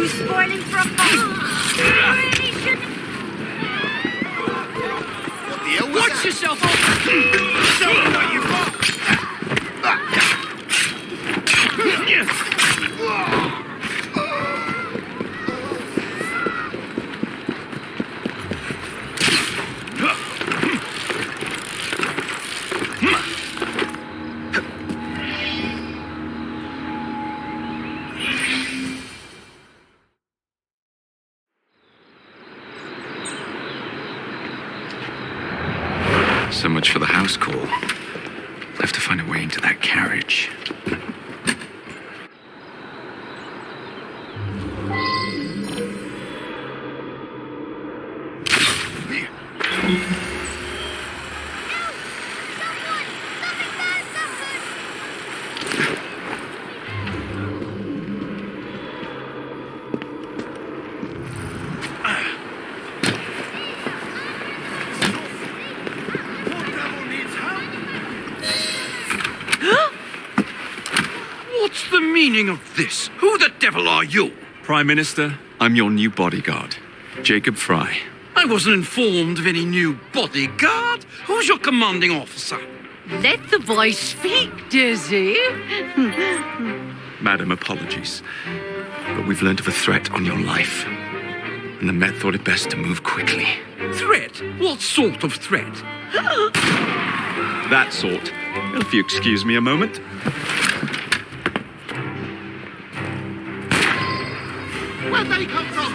you spoiling for a fight? Really shouldn't. What the hell was Watch that? yourself! Show me what you've got! So much for the house call. Have to find a way into that carriage. What's the meaning of this? Who the devil are you? Prime Minister, I'm your new bodyguard, Jacob Fry. I wasn't informed of any new bodyguard. Who's your commanding officer? Let the boy speak, Dizzy. Madam, apologies. But we've learned of a threat on your life. And the Met thought it best to move quickly. Threat? What sort of threat? That sort. If you excuse me a moment. Where'd they come from?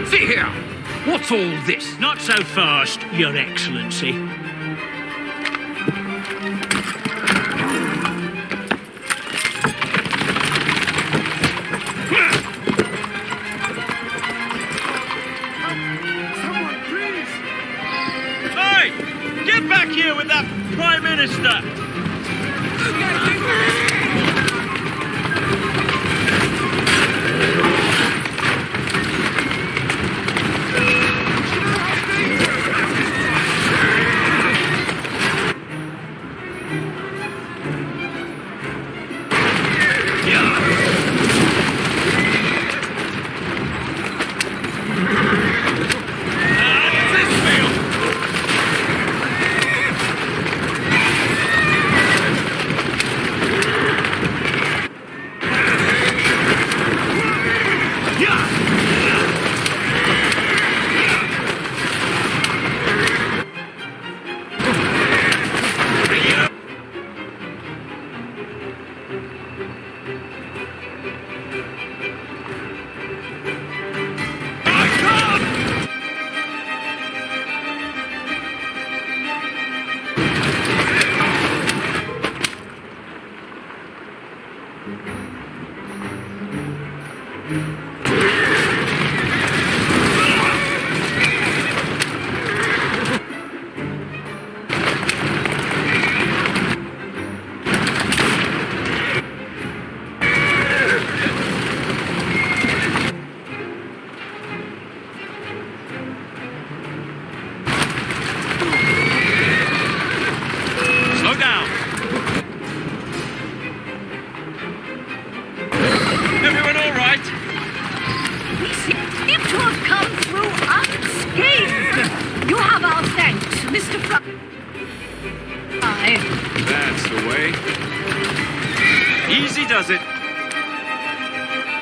See here. What's all this? Not so fast, Your Excellency. Hey! Get back here with that Prime Minister! does it.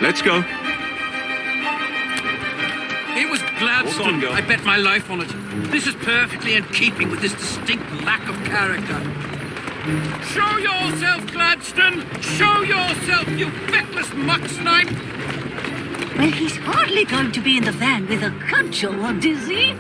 Let's go. It was Gladstone. Hold on, girl. I bet my life on it. This is perfectly in keeping with this distinct lack of character. Show yourself, Gladstone! Show yourself, you feckless muck snipe! Well, he's hardly going to be in the van with a cudgel, is he?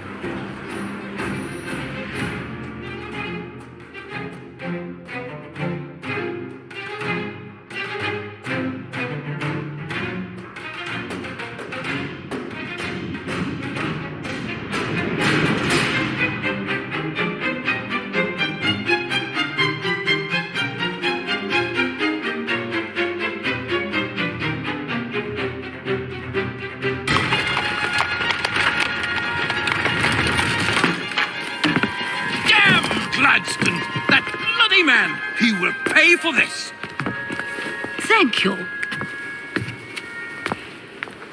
Gladstone! That bloody man! He will pay for this! Thank you.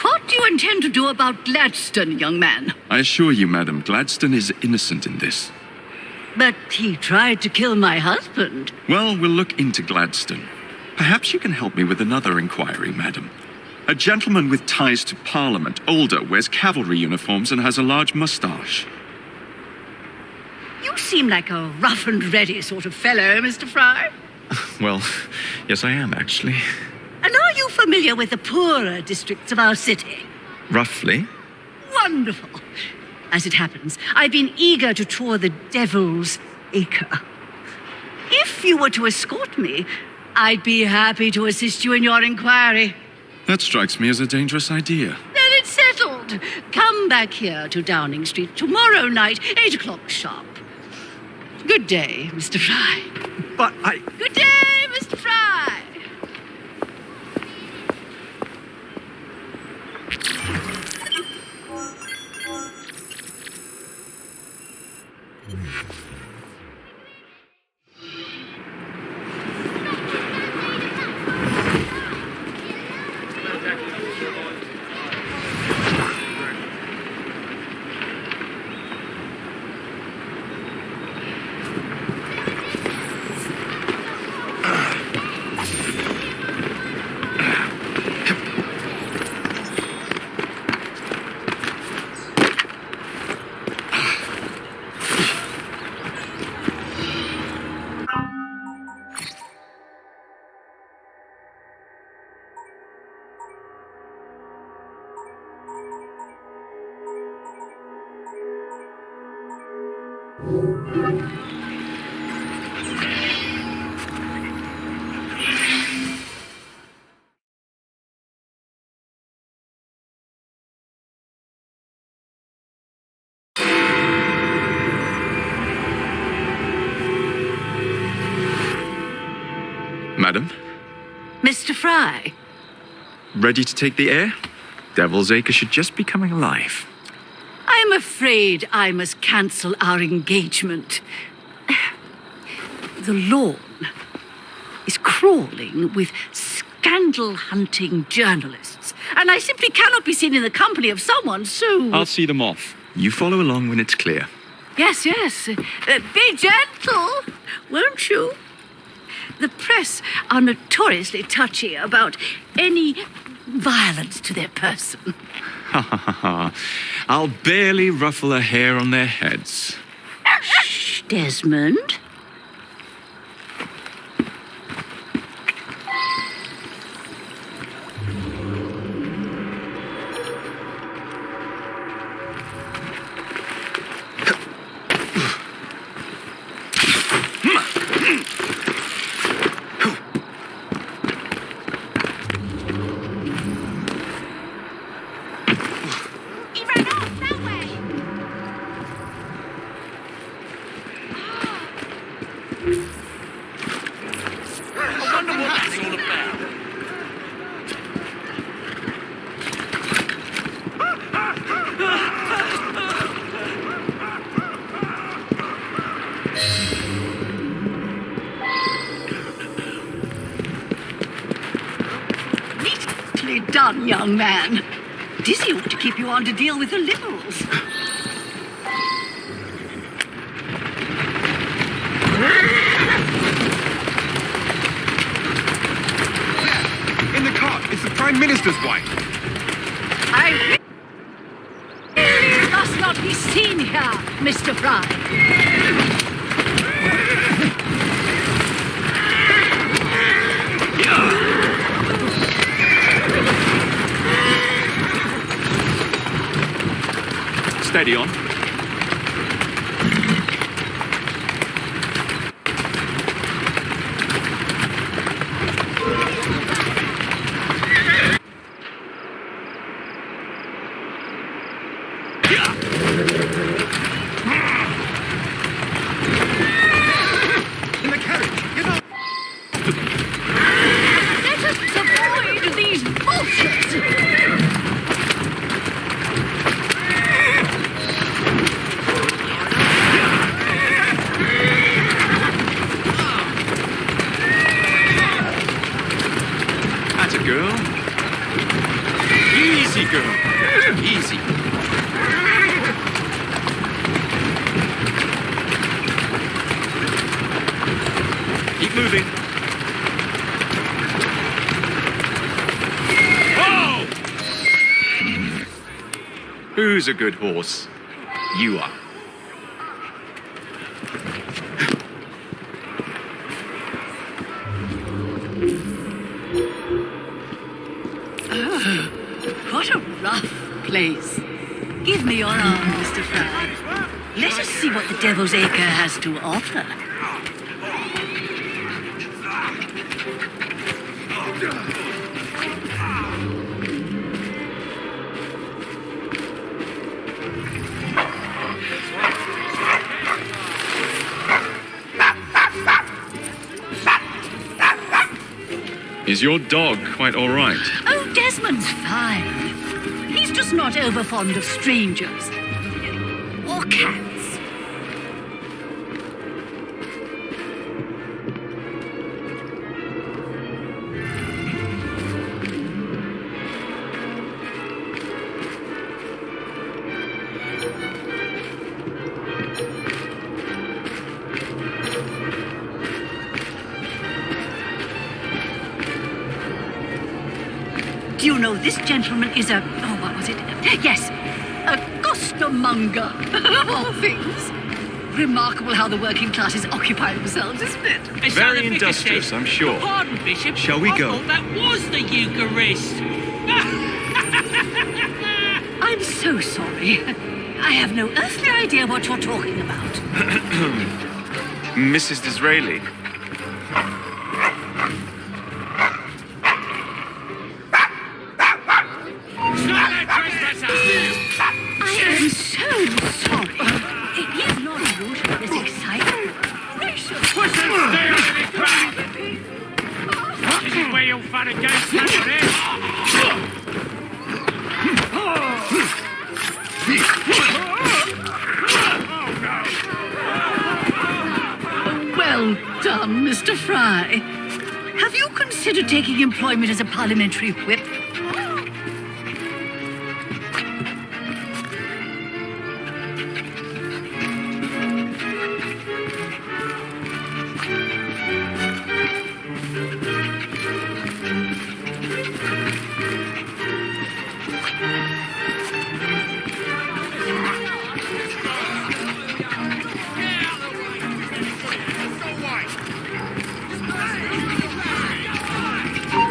What do you intend to do about Gladstone, young man? I assure you, madam, Gladstone is innocent in this. But he tried to kill my husband. Well, we'll look into Gladstone. Perhaps you can help me with another inquiry, madam. A gentleman with ties to Parliament, older, wears cavalry uniforms and has a large moustache. You seem like a rough and ready sort of fellow, Mr. Fry. Well, yes, I am, actually. And are you familiar with the poorer districts of our city? Roughly. Wonderful. As it happens, I've been eager to tour the Devil's Acre. If you were to escort me, I'd be happy to assist you in your inquiry. That strikes me as a dangerous idea. Then it's settled. Come back here to Downing Street tomorrow night, 8 o'clock sharp. Good day, Mr. Fry. But Good day, Mr. Fry. Madam, Mr. Fry. ready to take the air? Devil's Acre should just be coming alive. I'm afraid I must cancel our engagement. The lawn is crawling with scandal-hunting journalists, and I simply cannot be seen in the company of someone so... I'll see them off. You follow along when it's clear. Yes, yes. Be gentle, won't you? The press are notoriously touchy about any violence to their person. Ha ha ha ha. I'll barely ruffle a hair on their heads. Shh, Desmond. Neatly done, young man. Dizzy ought to keep you on to deal with the Liberals. Prime Minister's wife. I really must not be seen here, Mr. Fry. Steady on. In the carriage, get up. Let us avoid these vultures! That's a girl. Easy, girl. Easy. Keep moving. Whoa! Who's a good horse? You are. What a rough place. Give me your arm, Mr. Fry. Let us see what the Devil's Acre has to offer. Is your dog quite all right? Oh, Desmond's fine. He's just not over fond of strangers. Or cats. Do you know this gentleman is a... Oh, what was it? Yes, a costermonger, of all things. Remarkable how the working classes occupy themselves, isn't it? Very industrious, I'm sure. Pardon, Bishop. Shall we go? I thought that was the Eucharist. I'm so sorry. I have no earthly idea what you're talking about. Mrs. Disraeli. I am so sorry. He's not usually this excited. Gracious. Push and stay on the crowd. This is where you'll find a ghost over there. Well done, Mr. Fry. Have you considered taking employment as a parliamentary whip?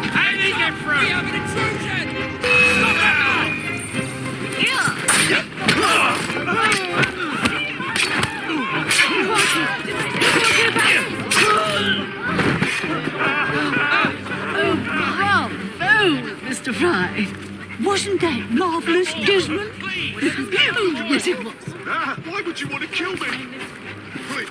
How did he get through? We have an intrusion! Stop that Oh, bravo, Mr. Fry. Wasn't that marvelous, Desmond? Oh, yes, it was. Why would you want to kill me? Quick.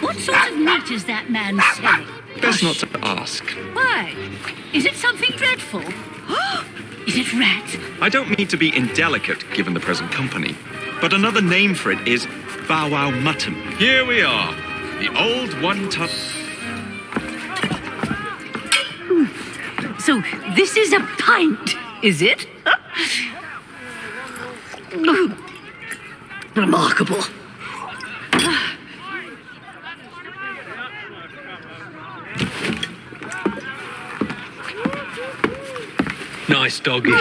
What sort of meat is that man selling? Best not to ask. Why? Is it something dreadful? Is it rat? I don't mean to be indelicate, given the present company, but another name for it is bow wow mutton. Here we are, the old one-ton... So this is a pint, is it? Remarkable. Nice doggy.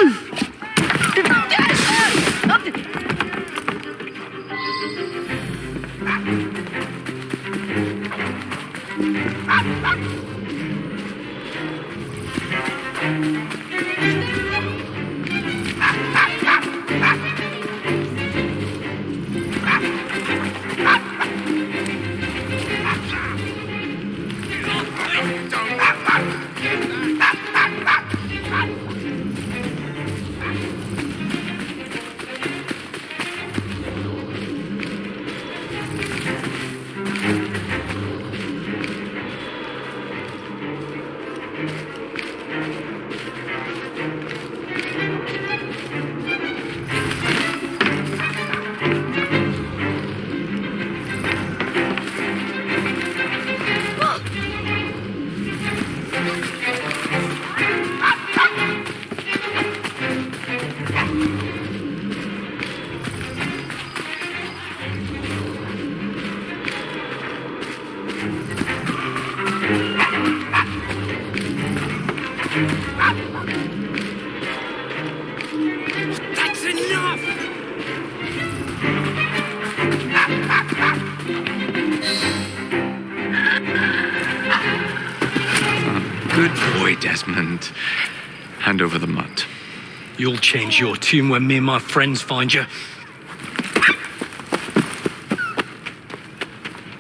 That's enough! Good boy, Desmond. Hand over the mutt. You'll change your tune when me and my friends find you.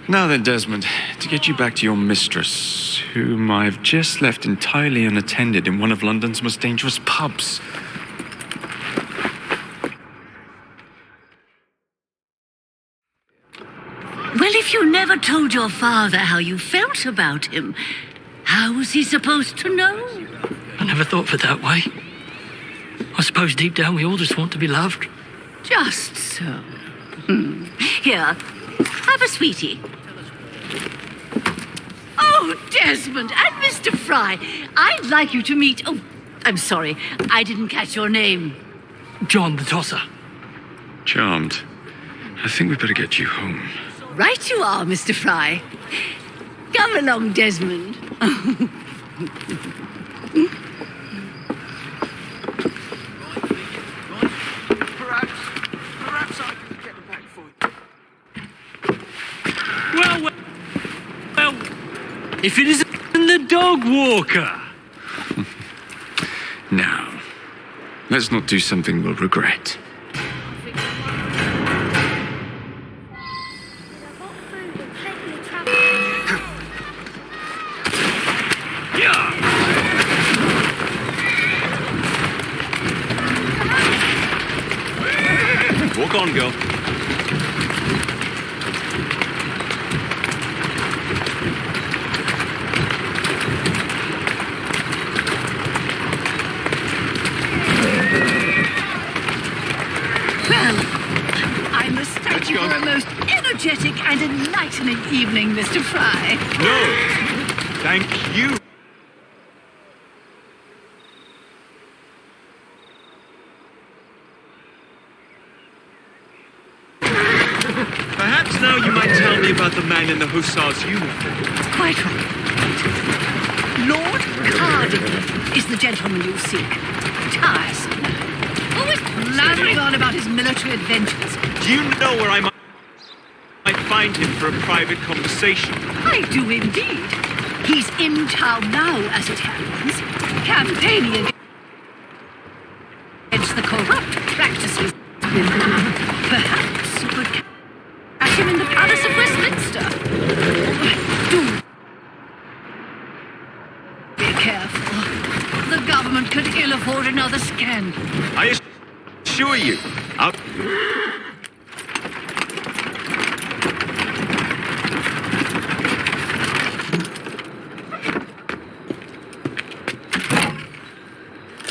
Now then, Desmond, to get you back to your mistress, whom I've just left entirely unattended in one of London's most dangerous pubs. Well, if you never told your father how you felt about him, how was he supposed to know? I never thought of it that way. I suppose deep down we all just want to be loved. Just so. Here, have a sweetie. Oh, Desmond and Mr. Fry, I'd like you to meet... Oh, I'm sorry, I didn't catch your name. John the Tosser. Charmed. I think we better get you home. Right you are, Mr. Fry. Come along, Desmond. Perhaps I can get it back for you. Well, if it isn't the dog walker. Now, let's not do something we'll regret. Walk on, girl. Well, I must thank you for a most energetic and enlightening evening, Mr. Fry. No, thank you. Perhaps now you might tell me about the man in the hussar's uniform. Quite right. Lord Cardigan is the gentleman you seek. Tiresome. Always blathering on about his military adventures. Do you know where I might find him for a private conversation? I do indeed. He's in town now, as it happens, campaigning against the corrupt practices. Perhaps you could catch him in the Palace of Westminster. Do be careful. The government could ill afford another scandal. I assure you, I'll...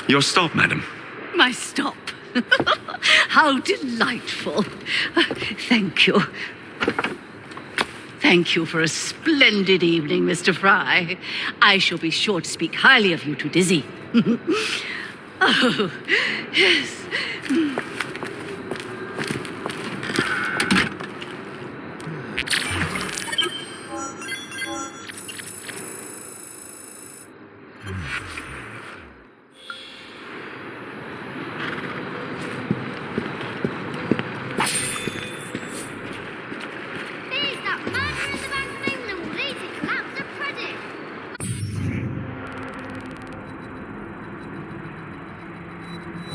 Your stop, madam. My stop. How delightful. Thank you. Thank you for a splendid evening, Mr. Fry. I shall be sure to speak highly of you to Dizzy. Oh, yes.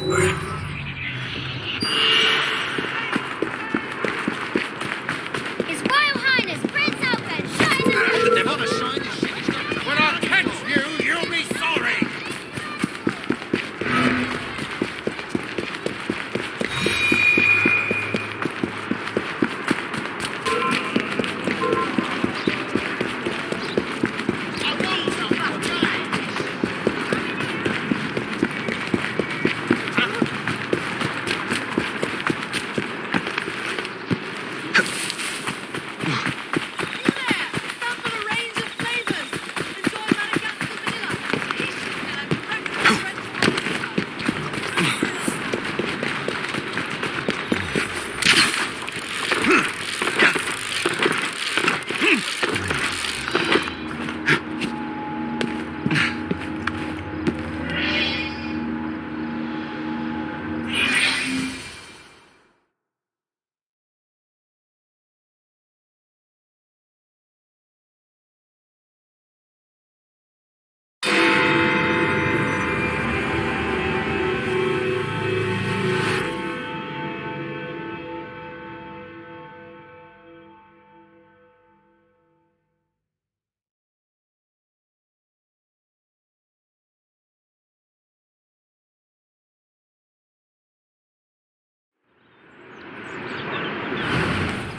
His Royal Highness, Prince Alfred, shine the What a shiny shit he's got. When I catch you, you'll be sorry.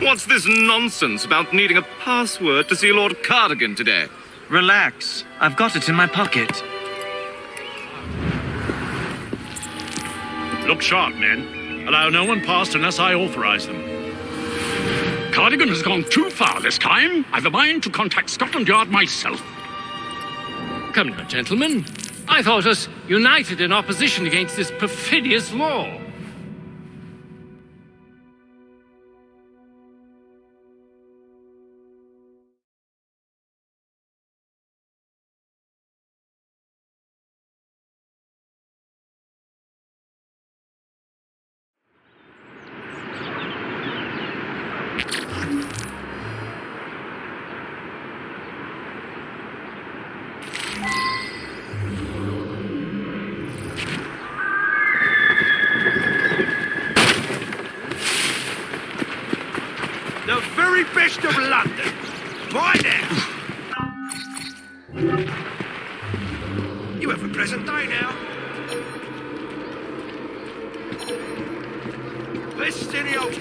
What's this nonsense about needing a password to see Lord Cardigan today? Relax. I've got it in my pocket. Look sharp, men. Allow no one past unless I authorize them. Cardigan has gone too far this time. I've a mind to contact Scotland Yard myself. Come now, gentlemen. I thought us united in opposition against this perfidious law. The very best of London. Right now. You have a pleasant day now. Best in the old...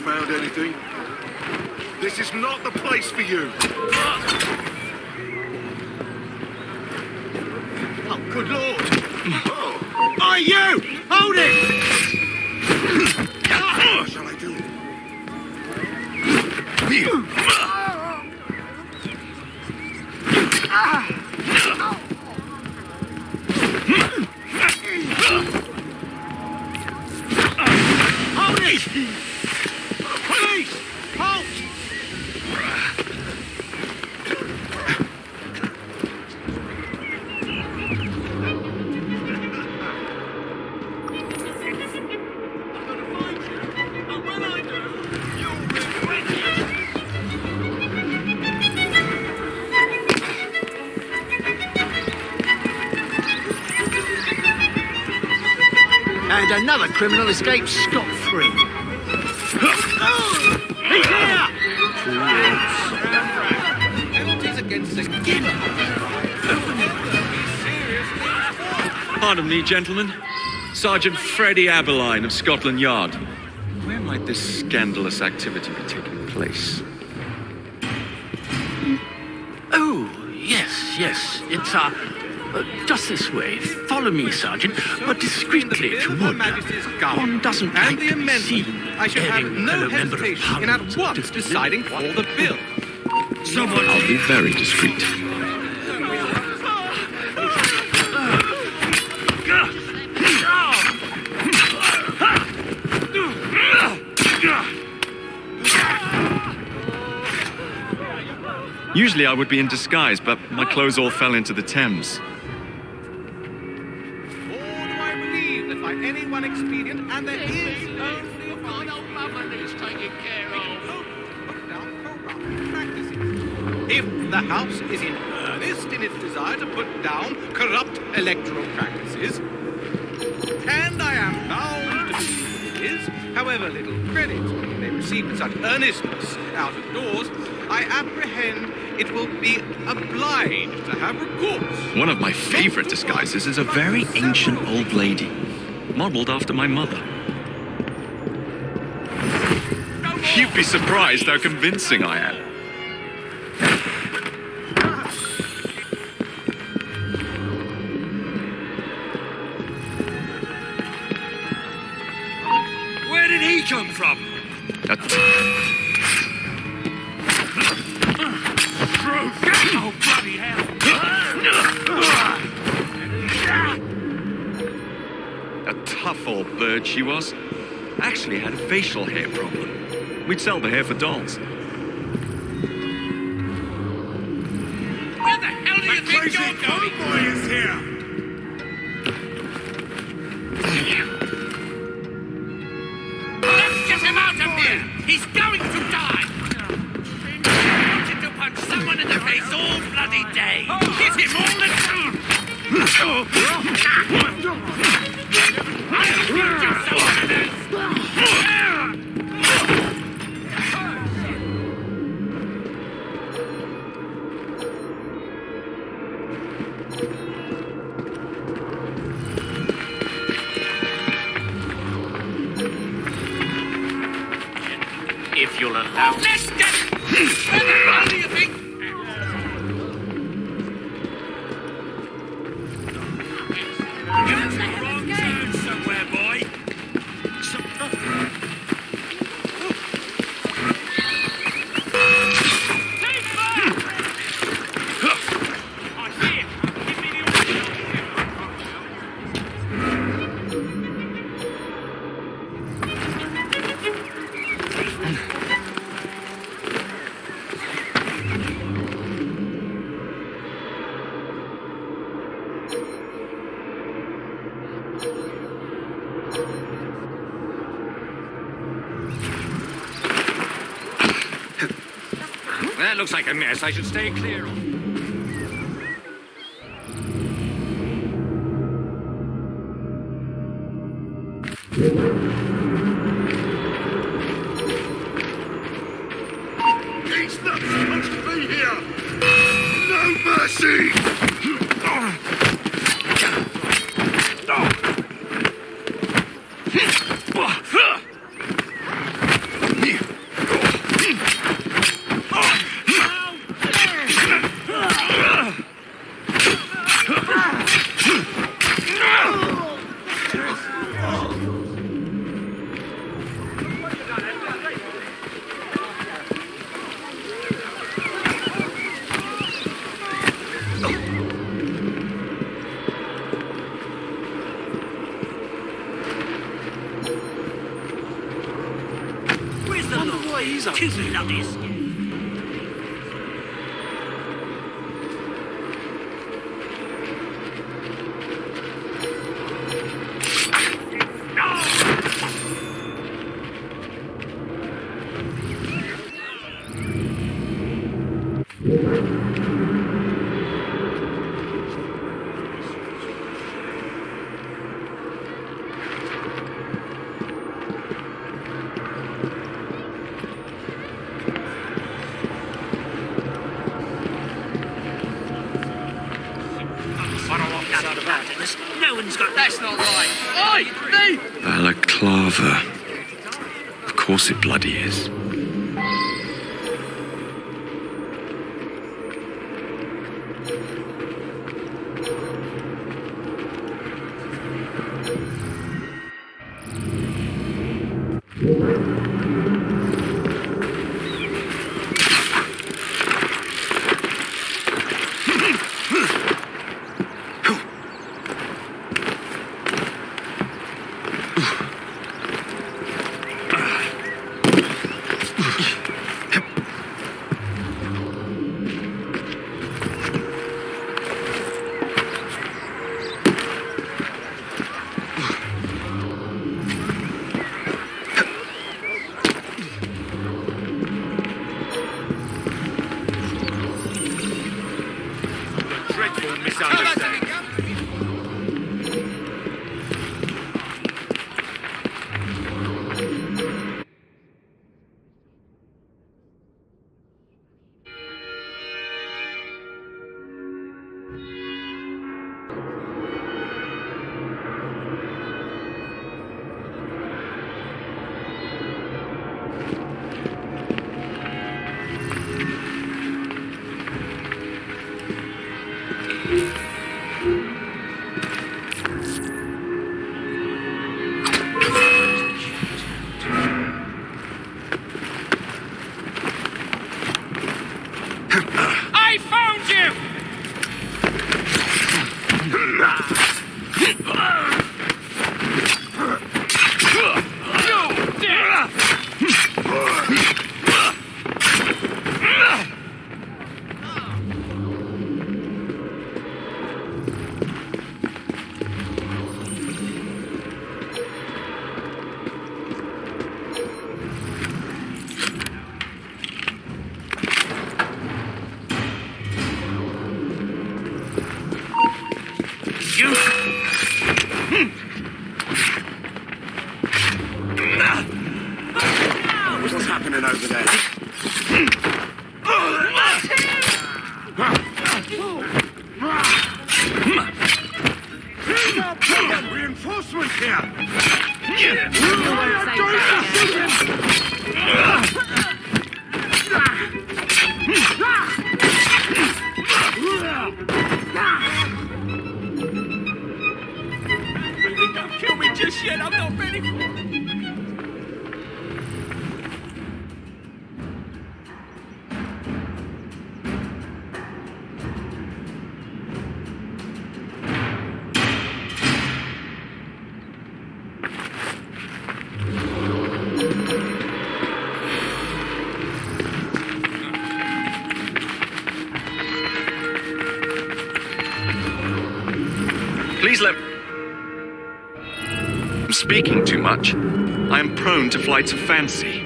Found anything? This is not the place for you. Oh, good lord. Oh. Hey, you! Hold it! What shall I do? Hold it! Police! Halt! I'm gonna find you. And another criminal escapes scot-free. He's here! Penalties against the game. Pardon me, gentlemen. Sergeant Freddie Aberline of Scotland Yard. Where might this scandalous activity be taking place? Oh, yes. It's, just this way. Follow me, Sergeant, but discreetly if you would. One doesn't like to be seen I should have airing no fellow member of hesitation in Parliament. at once deciding for the bill. I'll be very discreet. Usually I would be in disguise, but my clothes all fell into the Thames. Or do I believe that by any one expedient, and there is only one taken care of. put down corrupt practices. If the House is in earnest in its desire to put down corrupt electoral practices, and I am bound to believe it is, however little credit we may receive with such earnestness out of doors, I apprehend it will be obliged to have recourse. One of my favorite disguises is a very ancient old lady, modeled after my mother. You'd be surprised how convincing I am. Where did he come from? Oh, bloody hell! A tough old bird she was. Actually had a facial hair problem. We'd sell the hair for dolls. Where the hell do you think you're going? Boy is here. Let's get him out of here! He's going to die! I wanted to punch someone in the face all bloody day! Hit him all the time! I'll shoot you so if you'll allow. Let's get. Where the hell do you think? You're in the wrong zone somewhere, boy. Take fire! Oh, here. Give me the That looks like a mess I should stay clear of. He's not supposed to be here. No mercy. Where's the law? He's up. Tis bloody scared. No one's got... That's not right. Oi, me! Balaclava. Of course it bloody is. I found you! What's happening over there? Reinforcements here! Don't kill me just yet, I'm not ready for it. Please let... I'm speaking too much. I am prone to flights of fancy.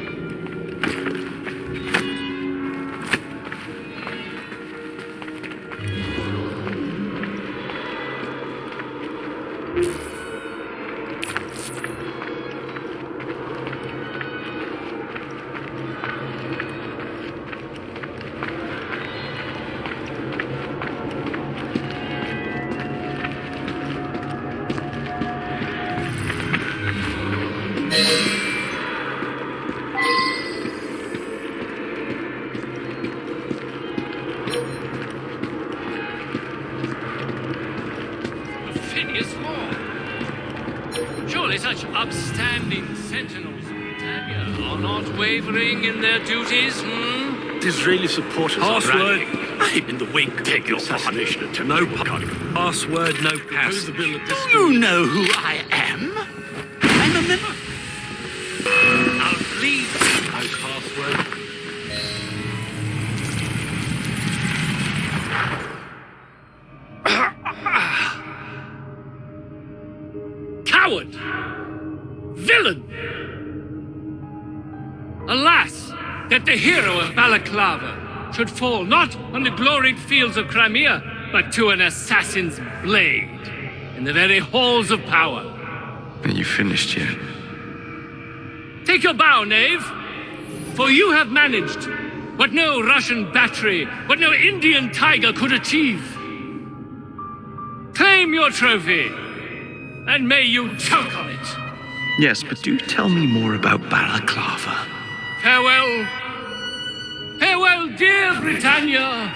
Surely such upstanding sentinels of Britannia are not wavering in their duties, Israeli supporters Password. in the wake. Take your punishment. No Password, no pass. You know who I am? I'm a member. I'll please no password. Coward! Villain! Alas, that the hero of Balaclava should fall not on the gloried fields of Crimea, but to an assassin's blade in the very halls of power. Are you finished yet? Take your bow, knave, for you have managed what no Russian battery, what no Indian tiger could achieve. Claim your trophy and may you choke on it. Yes, but do tell me more about Balaclava. Farewell. Farewell, dear Britannia.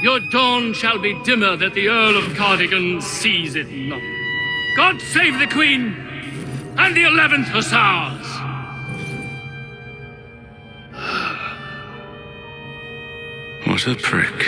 Your dawn shall be dimmer that the Earl of Cardigan sees it not. God save the Queen and the 11th Hussars. What a prick.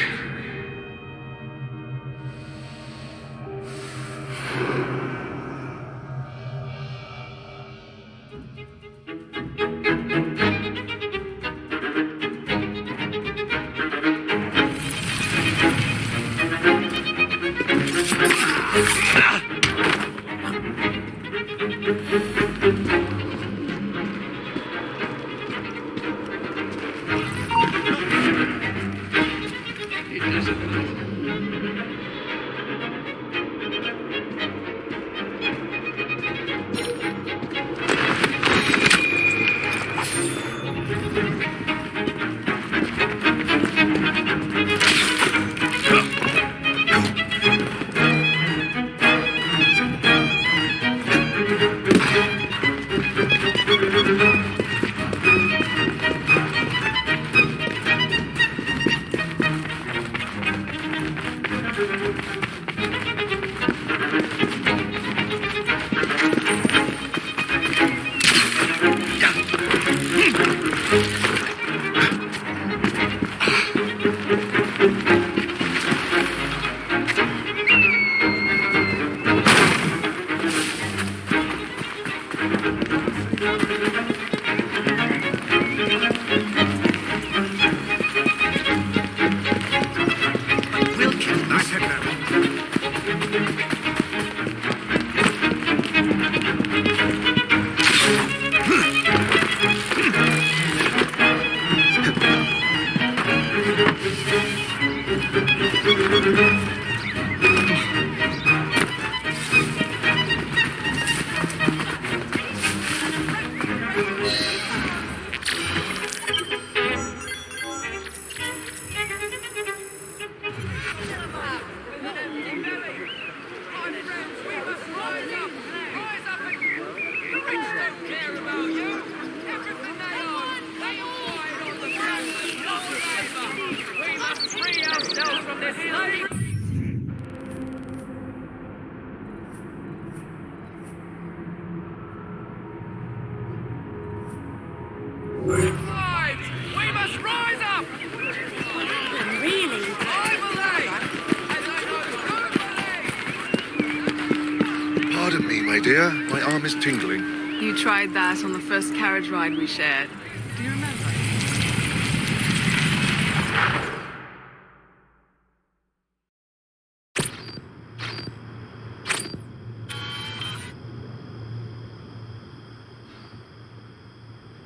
Pardon me, my dear. My arm is tingling. You tried that on the first carriage ride we shared. Do you remember?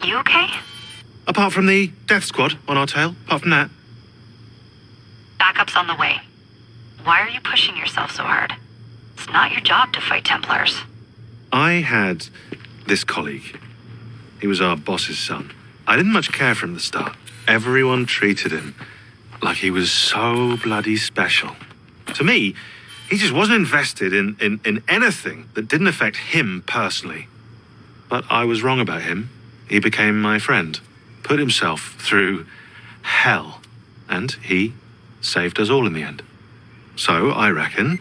You okay? Apart from the death squad on our tail, apart from that. Backup's on the way. Why are you pushing yourself so hard? It's not your job to fight Templars. I had this colleague. He was our boss's son. I didn't much care for him at the start. Everyone treated him like he was so bloody special. To me, he just wasn't invested in anything that didn't affect him personally. But I was wrong about him. He became my friend, put himself through hell, and he saved us all in the end. So I reckon,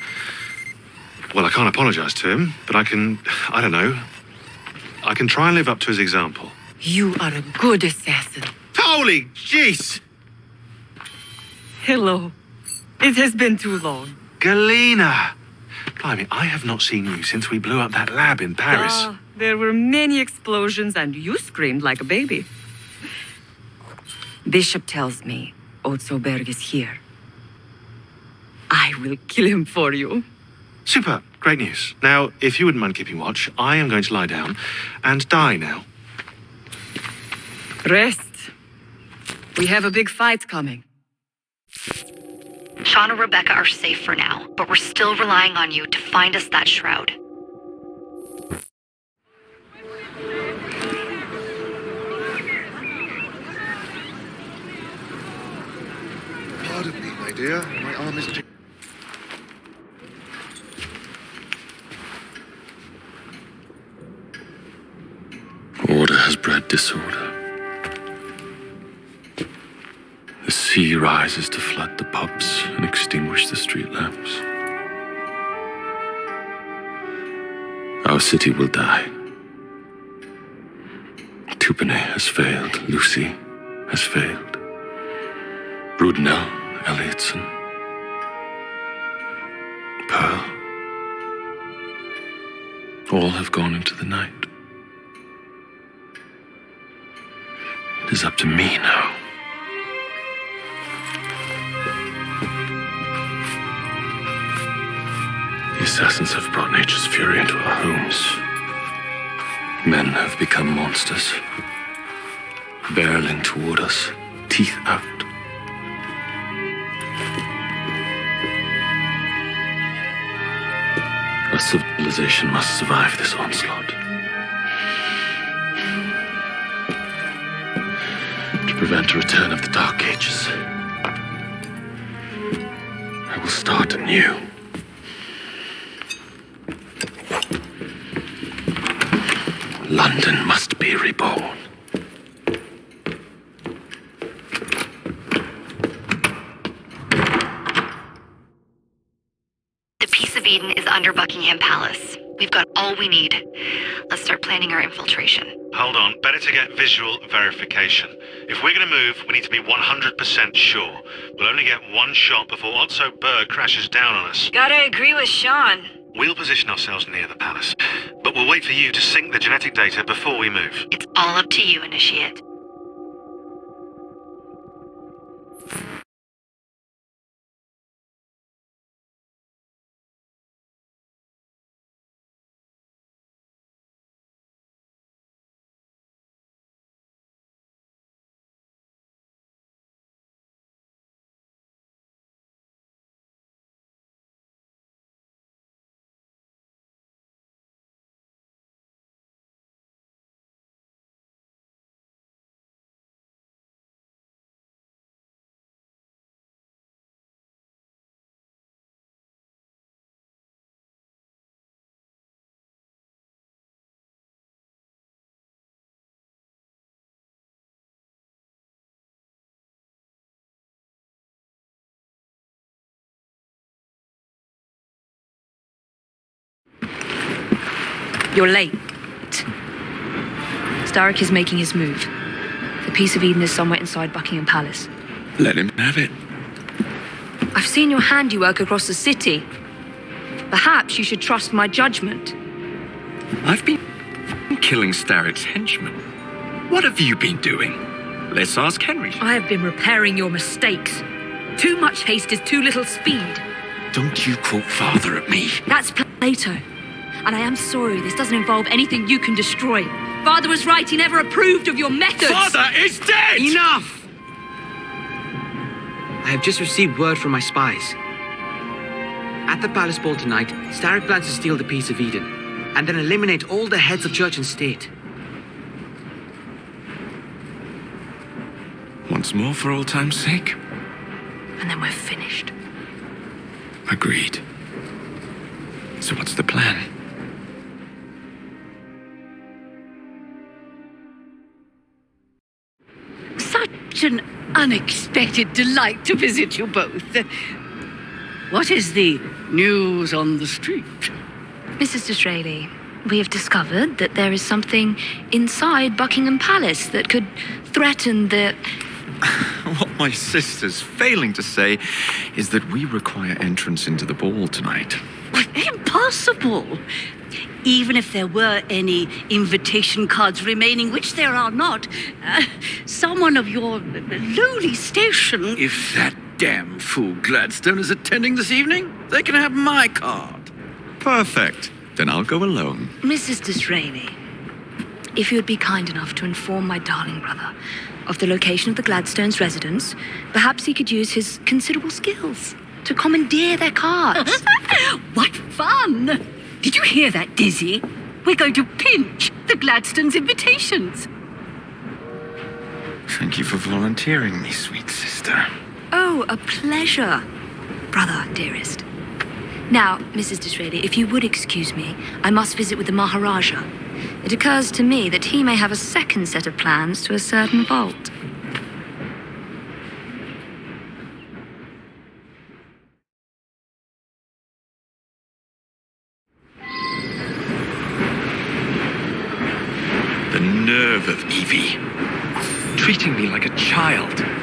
well, I can't apologize to him, but I can try and live up to his example. You are a good assassin. Holy jeez! Hello. It has been too long. Galena! Blimey, I have not seen you since we blew up that lab in Paris. There were many explosions and you screamed like a baby. Bishop tells me Otzoberg is here. I will kill him for you. Super, great news. Now, if you wouldn't mind keeping watch, I am going to lie down and die now. Rest. We have a big fight coming. Sean and Rebecca are safe for now, but we're still relying on you to find us that shroud. Pardon me, my dear. My arm is... disorder. The sea rises to flood the pubs and extinguish the street lamps. Our city will die. Tupene has failed. Lucy has failed. Brudnell, Elliotson, Pearl, all have gone into the night. It is up to me now. The assassins have brought nature's fury into our homes. Men have become monsters, barreling toward us, teeth out. Our civilization must survive this onslaught. To prevent a return of the Dark Ages, I will start anew. London must be reborn. The Peace of Eden is under Buckingham Palace. We've got all we need. Let's start planning our infiltration. Hold on, better to get visual verification. If we're going to move, we need to be 100% sure. We'll only get one shot before Otso Berg crashes down on us. Gotta agree with Sean. We'll position ourselves near the palace, but we'll wait for you to sync the genetic data before we move. It's all up to you, Initiate. You're late. Starrick is making his move. The Peace of Eden is somewhere inside Buckingham Palace. Let him have it. I've seen your handiwork across the city. Perhaps you should trust my judgment. I've been killing Starrick's henchmen. What have you been doing? Let's ask Henry. I have been repairing your mistakes. Too much haste is too little speed. Don't you quote Father at me. That's Plato. And I am sorry this doesn't involve anything you can destroy. Father was right, he never approved of your methods. Father is dead! Enough! I have just received word from my spies. At the palace ball tonight, Starrick plans to steal the Peace of Eden, and then eliminate all the heads of church and state. Once more for old time's sake. And then we're finished. Agreed. So what's the plan? Such an unexpected delight to visit you both. What is the news on the street? Mrs. Disraeli, we have discovered that there is something inside Buckingham Palace that could threaten the... What my sister's failing to say is that we require entrance into the ball tonight. Impossible! Even if there were any invitation cards remaining, which there are not, someone of your lowly station... If that damn fool Gladstone is attending this evening, they can have my card. Perfect. Then I'll go alone. Mrs. Disraeli, if you would be kind enough to inform my darling brother of the location of the Gladstones' residence, perhaps he could use his considerable skills to commandeer their cards. What fun! Did you hear that, Dizzy? We're going to pinch the Gladstones' invitations. Thank you for volunteering me, sweet sister. Oh, a pleasure, brother, dearest. Now, Mrs. Disraeli, if you would excuse me, I must visit with the Maharaja. It occurs to me that he may have a second set of plans to a certain vault. The nerve of Evie. Treating me like a child.